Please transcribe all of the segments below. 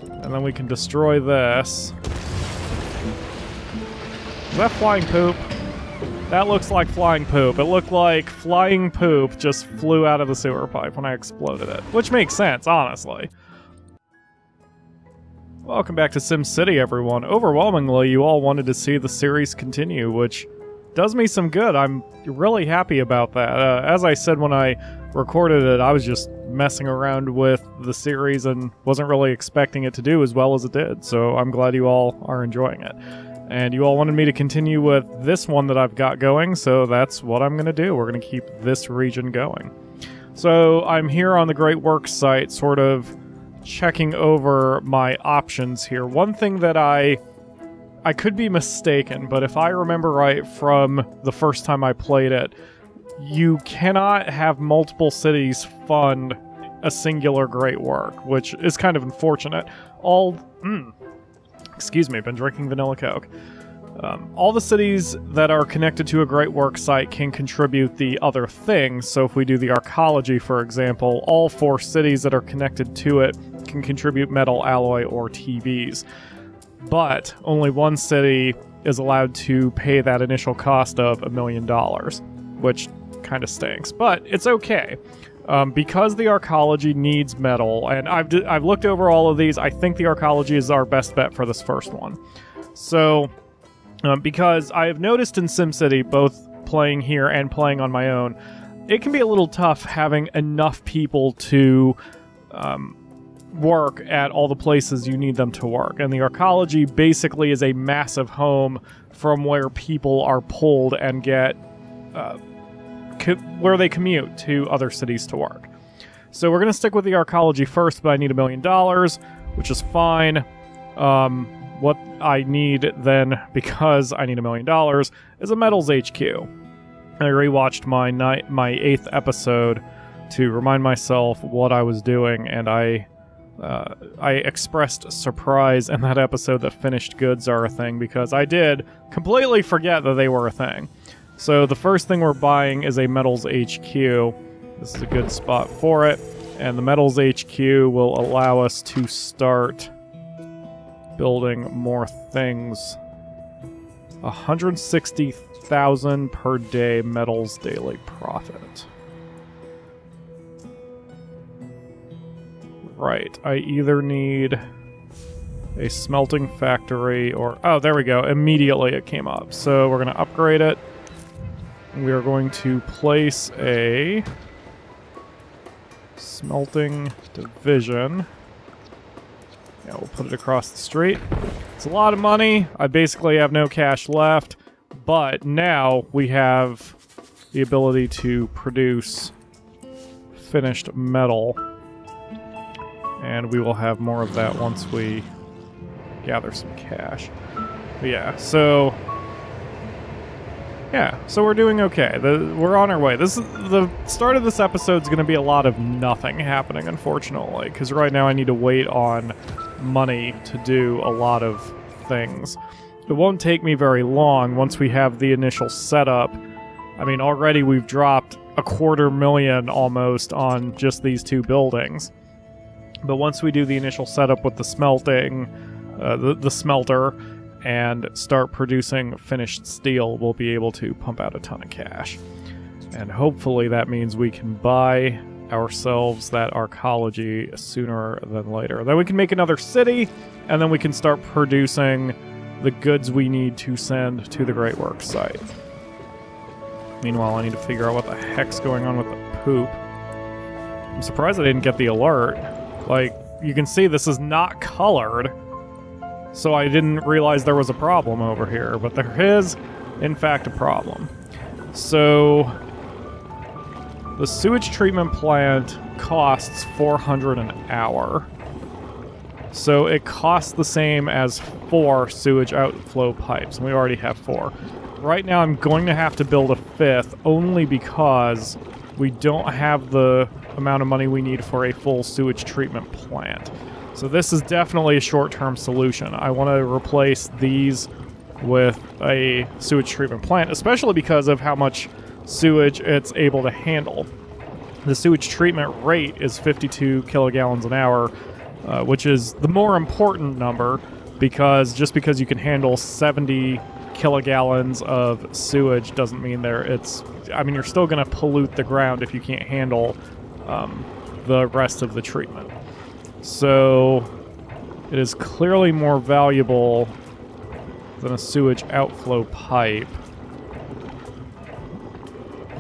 And then we can destroy this. Is that flying poop? That looks like flying poop. It looked like flying poop just flew out of the sewer pipe when I exploded it. Which makes sense, honestly. Welcome back to SimCity, everyone. Overwhelmingly, you all wanted to see the series continue, which does me some good. I'm really happy about that. As I said when I recorded it, I was just messing around with the series and wasn't really expecting it to do as well as it did. So I'm glad you all are enjoying it. And you all wanted me to continue with this one that I've got going, so that's what I'm going to do. We're going to keep this region going. So I'm here on the Great Works site, sort of checking over my options here. One thing that I could be mistaken, but if I remember right from the first time I played it, you cannot have multiple cities fund a singular Great Work, which is kind of unfortunate. Excuse me, I've been drinking vanilla Coke. All the cities that are connected to a Great Work site can contribute the other things. So if we do the archaeology, for example, all 4 cities that are connected to it can contribute metal, alloy, or TVs. But only one city is allowed to pay that initial cost of $1 million, which kind of stinks. But it's okay. Because the archaeology needs metal, and I've looked over all of these, I think the archaeology is our best bet for this first one. So, because I have noticed in SimCity, both playing here and playing on my own, it can be a little tough having enough people to work at all the places you need them to work. And the archaeology basically is a massive home from where people are pulled and get... where they commute to other cities to work. So we're going to stick with the archaeology first, but I need $1 million, which is fine. What I need then, because I need $1 million, is a metals HQ. I rewatched my 8th episode to remind myself what I was doing, and I expressed surprise in that episode that finished goods are a thing, because I did completely forget that they were a thing. So the first thing we're buying is a metals HQ. This is a good spot for it. And the metals HQ will allow us to start building more things. 160,000 per day metals daily profit. Right, I either need a smelting factory or... Oh, there we go. Immediately it came up. So we're going to upgrade it. We are going to place a smelting division. Yeah, we'll put it across the street. It's a lot of money. I basically have no cash left, but now we have the ability to produce finished metal, and we will have more of that once we gather some cash. But yeah, so... Yeah, so we're doing okay. We're on our way. The start of this episode is going to be a lot of nothing happening, unfortunately, because right now I need to wait on money to do a lot of things. It won't take me very long once we have the initial setup. I mean, already we've dropped $250,000 almost on just these 2 buildings. But once we do the initial setup with the smelting, the smelter, and start producing finished steel, we'll be able to pump out a ton of cash. And hopefully that means we can buy ourselves that archaeology sooner than later. Then we can make another city, and then we can start producing the goods we need to send to the Great Works site. Meanwhile, I need to figure out what the heck's going on with the poop. I'm surprised I didn't get the alert. Like, you can see this is not colored, so I didn't realize there was a problem over here, but there is, in fact, a problem. So, the sewage treatment plant costs $400 an hour. So it costs the same as 4 sewage outflow pipes, and we already have 4. Right now I'm going to have to build a 5th, only because we don't have the amount of money we need for a full sewage treatment plant. So this is definitely a short-term solution. I want to replace these with a sewage treatment plant, especially because of how much sewage it's able to handle. The sewage treatment rate is 52 kilogallons an hour, which is the more important number, because just because you can handle 70 kilogallons of sewage doesn't mean you're still going to pollute the ground if you can't handle the rest of the treatment. So it is clearly more valuable than a sewage outflow pipe.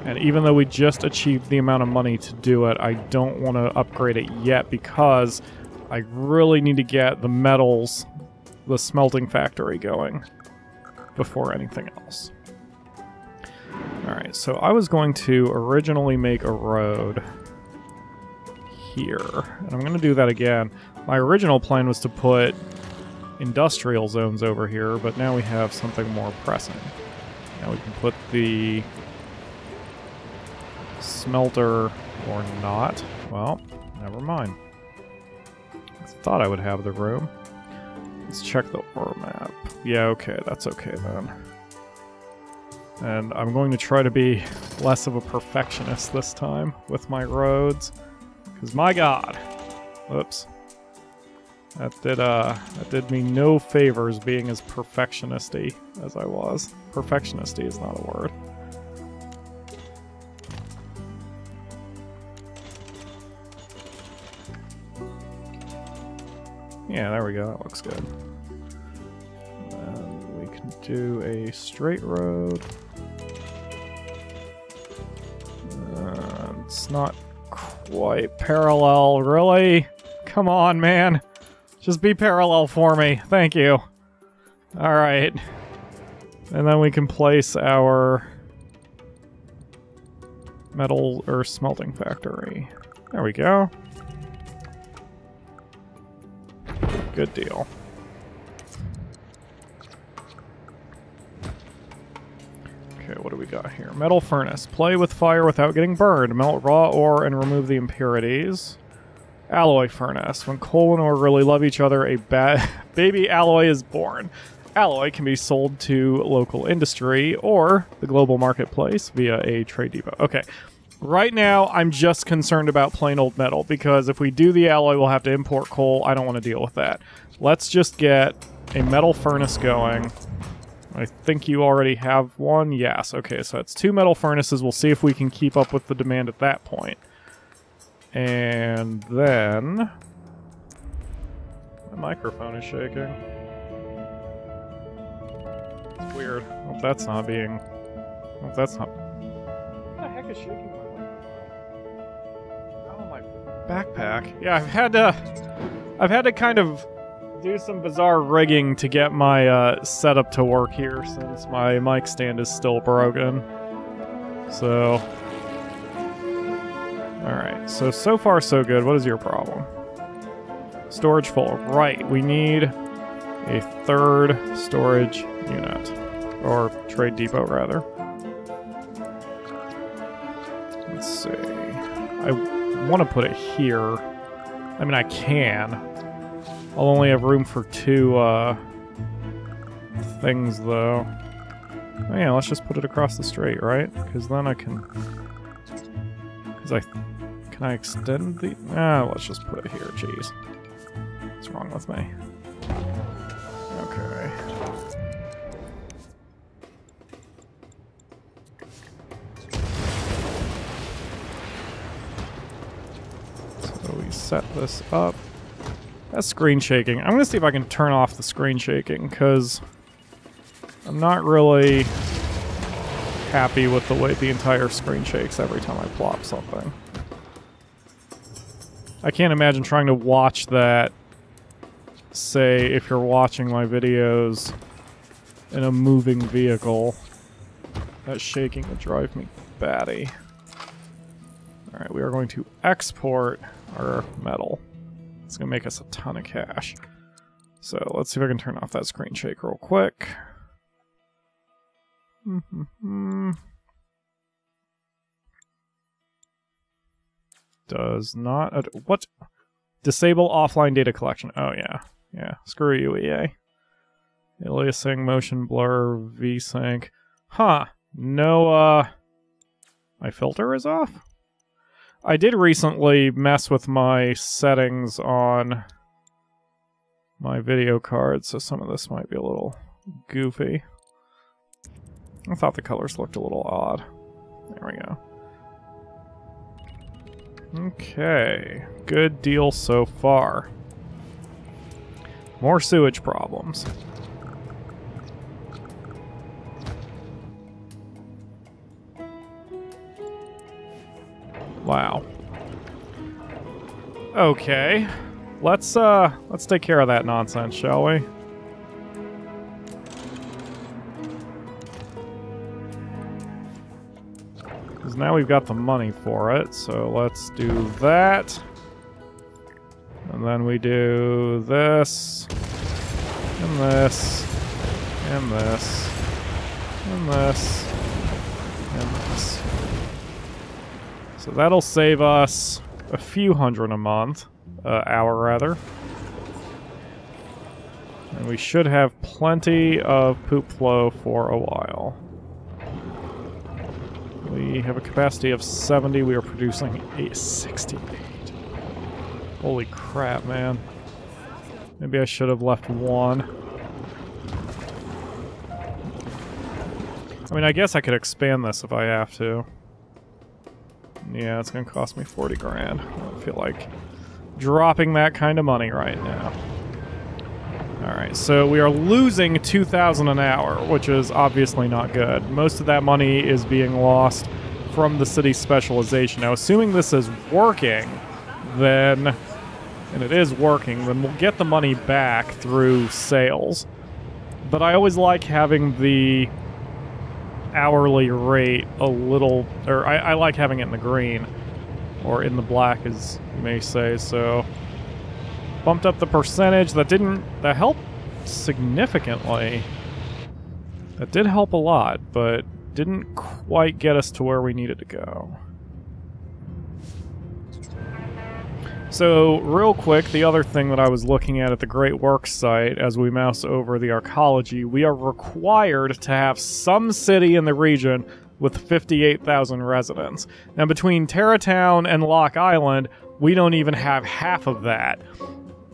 And even though we just achieved the amount of money to do it, I don't want to upgrade it yet because I really need to get the metals, the smelting factory going before anything else. Alright, so I was going to originally make a road here, and I'm going to do that again. My original plan was to put industrial zones over here, but now we have something more pressing. Now we can put the smelter or not. Well, never mind. I thought I would have the room. Let's check the ore map. Yeah, okay, that's okay then. And I'm going to try to be less of a perfectionist this time with my roads. Because my god. Whoops. That did me no favors being as perfectionisty as I was. Perfectionisty is not a word. Yeah, there we go. That looks good. And we can do a straight road. It's not quite parallel, really? Come on, man. Just be parallel for me. Thank you. Alright. And then we can place our metal or smelting factory. There we go. Good deal. Okay, what do we got here? Metal furnace. Play with fire without getting burned. Melt raw ore and remove the impurities. Alloy furnace. When coal and ore really love each other, a baby alloy is born. Alloy can be sold to local industry or the global marketplace via a trade depot. Okay. Right now, I'm just concerned about plain old metal, because if we do the alloy, we'll have to import coal. I don't want to deal with that. Let's just get a metal furnace going. I think you already have one. Yes. Okay, so that's 2 metal furnaces. We'll see if we can keep up with the demand at that point. And then... my microphone is shaking. It's weird. I hope that's not being... I hope that's not... What the heck is shaking my microphone? Oh, my backpack. Yeah, I've had to kind of do some bizarre rigging to get my setup to work here, since my mic stand is still broken. So... Alright, so far so good. What is your problem? Storage full. Right, we need a 3rd storage unit. Or trade depot, rather. Let's see. I want to put it here. I mean, I can. I'll only have room for 2 things, though. Oh, yeah, let's just put it across the street, right? Because then I can... Can I extend the... let's just put it here, jeez. What's wrong with me? Okay. So we set this up. That's screen shaking. I'm gonna see if I can turn off the screen shaking, because I'm not really happy with the way the entire screen shakes every time I plop something. I can't imagine trying to watch that, say, if you're watching my videos in a moving vehicle. That shaking would drive me batty. Alright, we are going to export our metal. It's going to make us a ton of cash. So let's see if I can turn off that screen shake real quick. Does not... what? Disable offline data collection. Oh, yeah. Yeah. Screw you, EA. Aliasing, motion blur, VSync. Huh. No, my filter is off? I did recently mess with my settings on my video card, so some of this might be a little goofy. I thought the colors looked a little odd. There we go. Okay, good deal so far. More sewage problems. Wow. Okay. Let's take care of that nonsense, shall we? Because now we've got the money for it, so let's do that. And then we do this, and this, and this, and this, and this. So that'll save us a few hundred a month, hour rather. And we should have plenty of poop flow for a while. We have a capacity of 70, we are producing 68. Holy crap, man. Maybe I should have left one. I mean, I guess I could expand this if I have to. Yeah, it's gonna cost me 40 grand. I don't feel like dropping that kind of money right now. Alright, so we are losing 2,000 an hour, which is obviously not good. Most of that money is being lost from the city's specialization. Now, assuming this is working, then, and it is working, then we'll get the money back through sales. But I always like having the hourly rate a little, or I like having it in the green, or in the black, as you may say, so bumped up the percentage. That helped significantly. That did help a lot, but didn't quite get us to where we needed to go. So, real quick, the other thing that I was looking at the Great Works site, as we mouse over the arcology, we are required to have some city in the region with 58,000 residents. Now, between Terratown and Lock Island, we don't even have half of that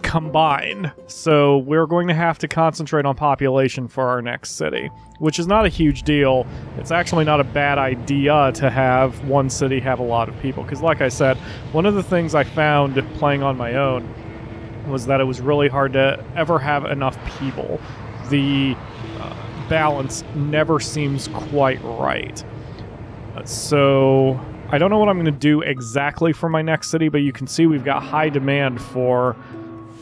combined. So, we're going to have to concentrate on population for our next city, which is not a huge deal. It's actually not a bad idea to have one city have a lot of people, because like I said, one of the things I found playing on my own was that it was really hard to ever have enough people. The balance never seems quite right. So I don't know what I'm going to do exactly for my next city, but you can see we've got high demand for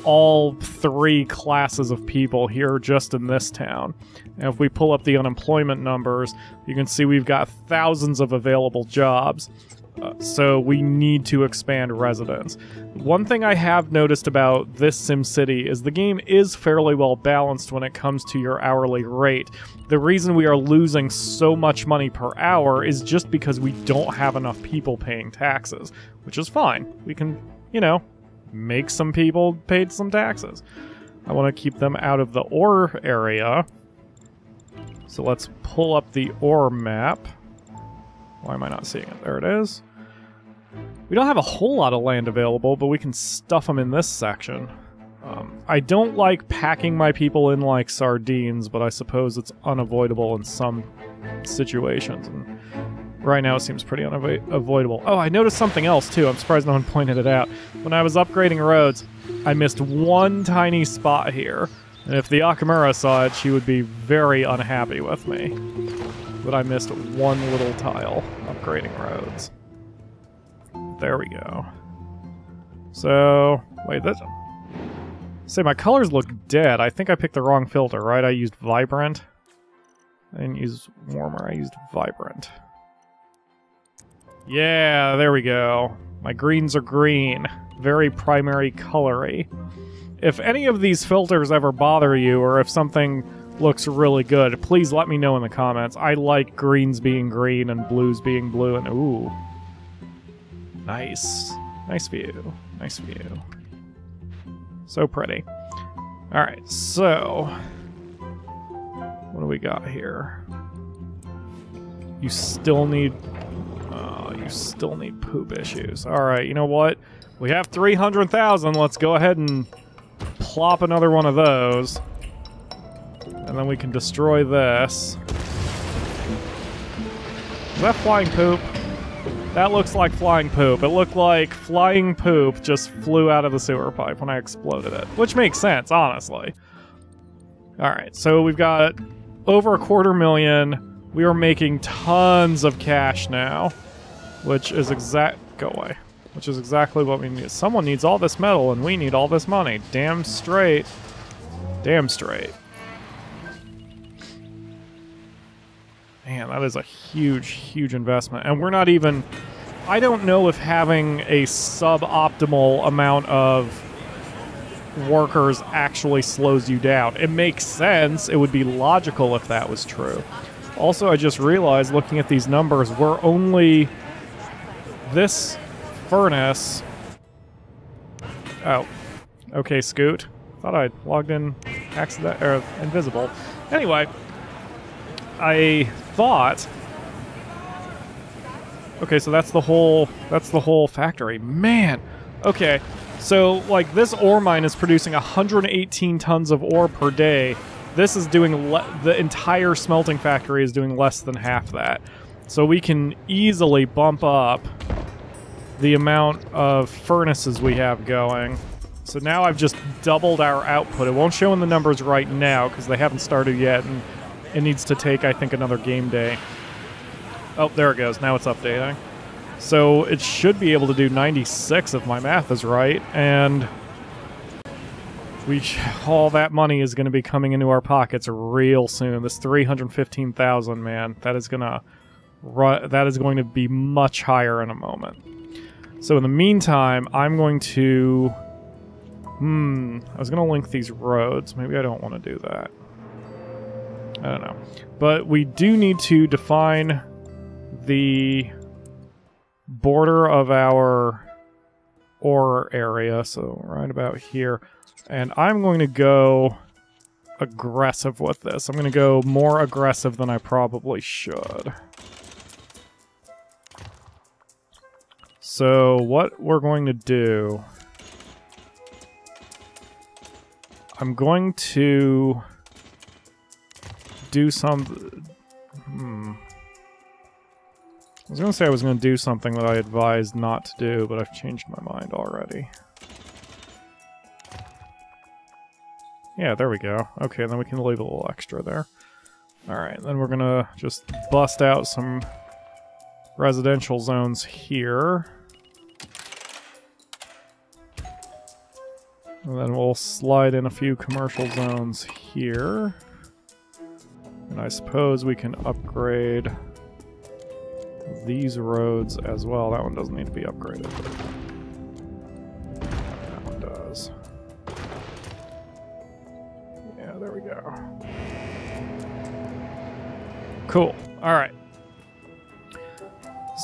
all three classes of people here just in this town. And if we pull up the unemployment numbers, you can see we've got thousands of available jobs. So we need to expand residents. One thing I have noticed about this SimCity is the game is fairly well balanced when it comes to your hourly rate. The reason we are losing so much money per hour is just because we don't have enough people paying taxes, which is fine. We can, you know, make some people pay some taxes. I want to keep them out of the ore area. So let's pull up the ore map. Why am I not seeing it? There it is. We don't have a whole lot of land available, but we can stuff them in this section. I don't like packing my people in like sardines, but I suppose it's unavoidable in some situations. And right now it seems pretty unavoidable. Oh, I noticed something else too. I'm surprised no one pointed it out. When I was upgrading roads, I missed one tiny spot here. And if the Akamura saw it, she would be very unhappy with me. But I missed one little tile upgrading roads. There we go. So, wait, that's... Say, my colors look dead. I think I picked the wrong filter, right? I used Vibrant. I didn't use Warmer, I used Vibrant. Yeah, there we go. My greens are green. Very primary colory. If any of these filters ever bother you, or if something looks really good, please let me know in the comments. I like greens being green and blues being blue, and ooh. Nice. Nice view. Nice view. So pretty. Alright, so... what do we got here? You still need... you still need poop issues. Alright, you know what? We have 300,000. Let's go ahead and plop another one of those. And then we can destroy this. Is that flying poop? That looks like flying poop. It looked like flying poop just flew out of the sewer pipe when I exploded it. Which makes sense, honestly. Alright, so we've got over $250,000. We are making tons of cash now. Which is go away. Which is exactly what we need. Someone needs all this metal and we need all this money. Damn straight. Damn straight. Man, that is a huge, huge investment. And we're not even... I don't know if having a suboptimal amount of workers actually slows you down. It makes sense. It would be logical if that was true. Also, I just realized, looking at these numbers, we're only... This furnace... Oh. Okay, Scoot. Thought I logged in invisible. Anyway... I thought... Okay, so that's the whole factory. Man! Okay, so, like, this ore mine is producing 118 tons of ore per day. This is doing... the entire smelting factory is doing less than half that. So we can easily bump up the amount of furnaces we have going. So now I've just doubled our output. It won't show in the numbers right now, because they haven't started yet, and it needs to take, I think, another game day. Oh, there it goes. Now it's updating. So it should be able to do 96 if my math is right, and all that money is going to be coming into our pockets real soon. This 315,000, man, that is going to be much higher in a moment. So in the meantime, I'm going to... I was going to link these roads. Maybe I don't want to do that. I don't know. But we do need to define the border of our ore area, so right about here. And I'm going to go aggressive with this. I'm going to go more aggressive than I probably should. So what we're going to do... I'm going to... do some... I was going to say I was going to do something that I advised not to do, but I've changed my mind already. Yeah, there we go. Okay, then we can leave a little extra there. Alright, then we're going to just bust out some residential zones here. And then we'll slide in a few commercial zones here. And I suppose we can upgrade these roads as well. That one doesn't need to be upgraded. That one does. Yeah, there we go. Cool. Alright.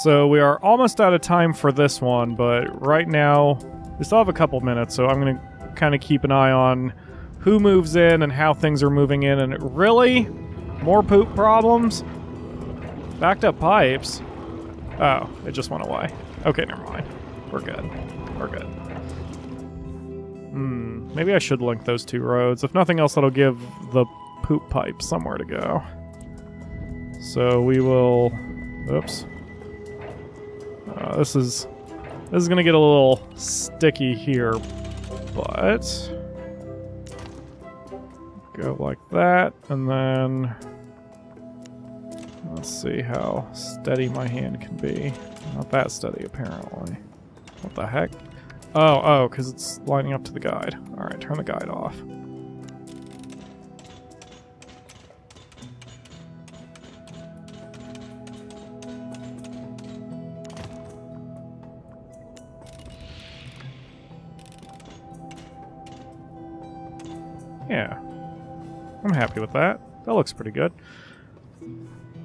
So we are almost out of time for this one, but right now we still have a couple minutes, so I'm going to kind of keep an eye on who moves in and how things are moving in. And really? More poop problems? Backed up pipes? Oh, it just went away. Okay, never mind. We're good. We're good. Maybe I should link those two roads. If nothing else, that'll give the poop pipe somewhere to go. So we will... Oops. This is going to get a little sticky here, but... Go like that, and then... Let's see how steady my hand can be. Not that steady, apparently. What the heck? Oh, because it's lining up to the guide. Alright, turn the guide off. Yeah. I'm happy with that. That looks pretty good.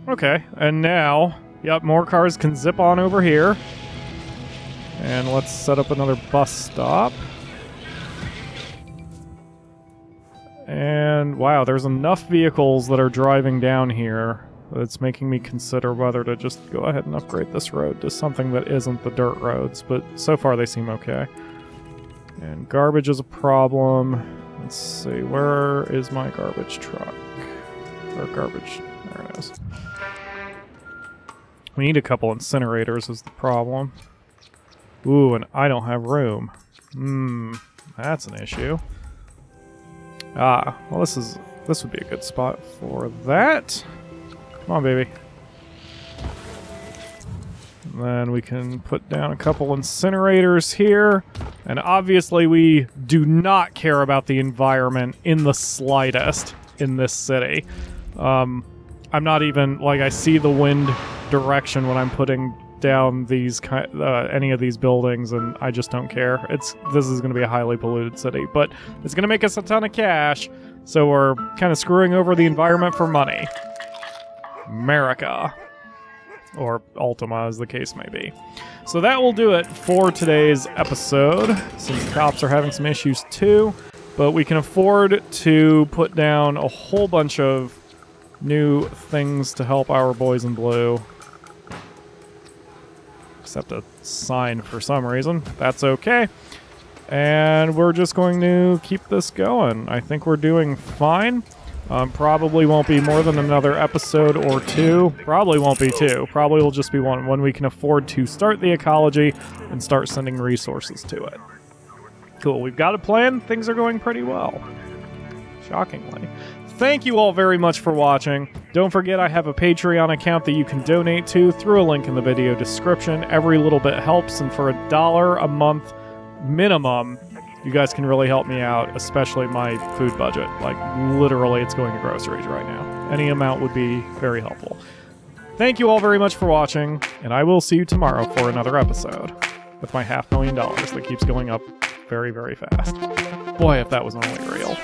Okay, and now, yep, more cars can zip on over here. And let's set up another bus stop. And wow, there's enough vehicles that are driving down here that it's making me consider whether to just go ahead and upgrade this road to something that isn't the dirt roads, but so far they seem okay. And garbage is a problem. Let's see, where is my garbage truck? Or garbage, there it is. We need a couple incinerators is the problem. Ooh, and I don't have room. That's an issue. Ah, well this would be a good spot for that. Come on, baby. And then we can put down a couple incinerators here. And obviously we do not care about the environment in the slightest in this city. I'm not even, like, I see the wind direction when I'm putting down these any of these buildings, and I just don't care. This is going to be a highly polluted city, but it's going to make us a ton of cash, so we're kind of screwing over the environment for money. America. Or Ultima, as the case may be. So that will do it for today's episode. Some cops are having some issues too, but we can afford to put down a whole bunch of new things to help our boys in blue. Except a sign for some reason. That's okay. And we're just going to keep this going. I think we're doing fine. Probably won't be more than another episode or two. Probably won't be two. Probably will just be one when we can afford to start the ecology and start sending resources to it. Cool. We've got a plan. Things are going pretty well. Shockingly. Thank you all very much for watching. Don't forget I have a Patreon account that you can donate to through a link in the video description. Every little bit helps, and for $1 a month minimum, you guys can really help me out, especially my food budget. Like, literally, it's going to groceries right now. Any amount would be very helpful. Thank you all very much for watching, and I will see you tomorrow for another episode with my $500,000 that keeps going up very, very fast. Boy, if that was only real.